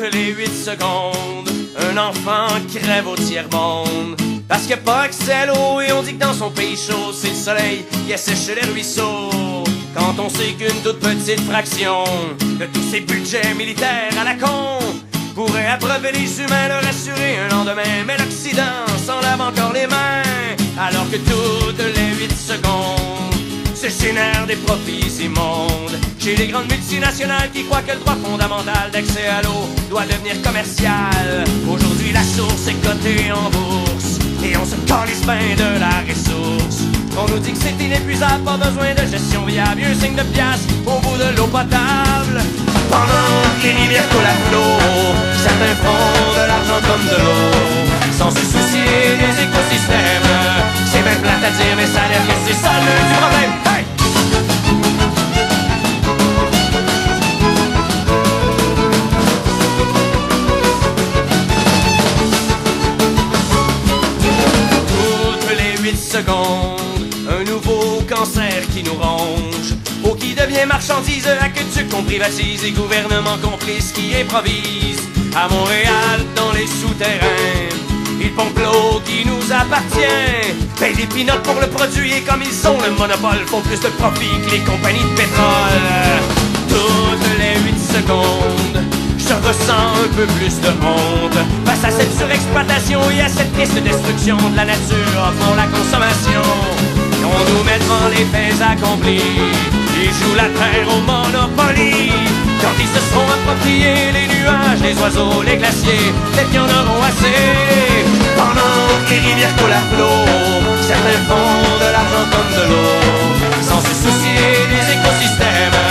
Toutes les 8 secondes, un enfant crève au tiers-monde. Parce qu'il n'y a pas accès à l'eau et on dit que dans son pays chaud, c'est le soleil qui assèche les ruisseaux. Quand on sait qu'une toute petite fraction de tous ces budgets militaires à la con pourrait abreuver les humains, leur assurer un lendemain. Mais l'Occident s'en lave encore les mains, alors que toutes les 8 secondes se génèrent des profits immondes chez les grandes multinationales qui croient que le droit fondamental d'accès à l'eau doit devenir commercial. Aujourd'hui la source est cotée en bourse et on se calisse bien de la ressource. On nous dit que c'est inépuisable, pas besoin de gestion viable, un signe de piastre au bout de l'eau potable. Pendant que les rivières coulent à flot, certains font de l'argent comme de l'eau, sans se soucier des écosystèmes. C'est même plate à dire, mais ça a l'air que c'est ça le du problème. Hey! Toutes les 8 secondes, un nouveau cancer qui nous ronge, eau qui devient marchandise, aqueduc qu'on privatise et gouvernement complice qui improvise. À Montréal, dans les souterrains, ils pompent l'eau qui nous appartient, payent des pinottes pour le produit et comme ils ont le monopole, font plus de profit que les compagnies de pétrole. Toutes les 8 secondes, je ressens un peu plus de honte face à cette surexploitation et à cette triste destruction de la nature pour la consommation. On nous met devant les faits accomplis, ils jouent la terre au Monopoly. Quand ils se seront appropriés les nuages, les oiseaux, les glaciers, les pions en auront assez. Pendant que les rivières coulent à flot, certains font de l'argent comme de l'eau, sans se soucier des écosystèmes.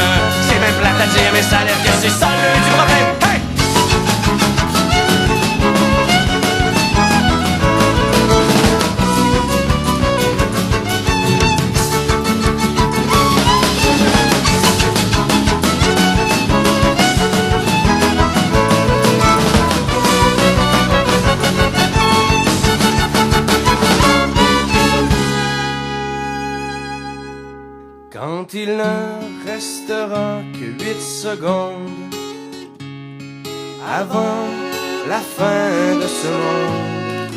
C'est même plate à dire, mais ça a l'air que c'est ça le du problème. Hey! Quand il ne restera que 8 secondes avant la fin de ce monde,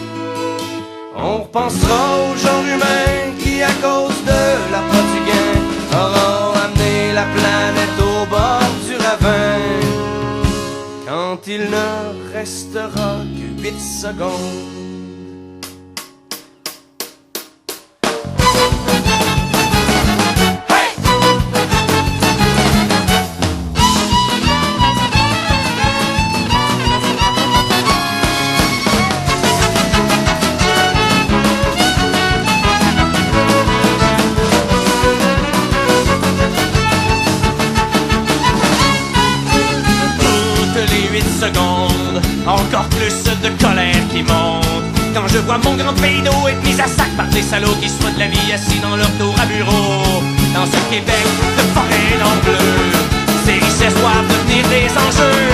on repensera aux gens humains qui, à cause de l'appât du gain, auront amené la planète au bord du ravin. Quand il ne restera que 8 secondes. Encore plus de colère qui monte quand je vois mon grand pays d'eau être mis à sac par des salauds qui se foutent de la vie assis dans leur tour à bureau. Dans ce Québec de forêt en bleu, ces richesses doivent devenir des enjeux.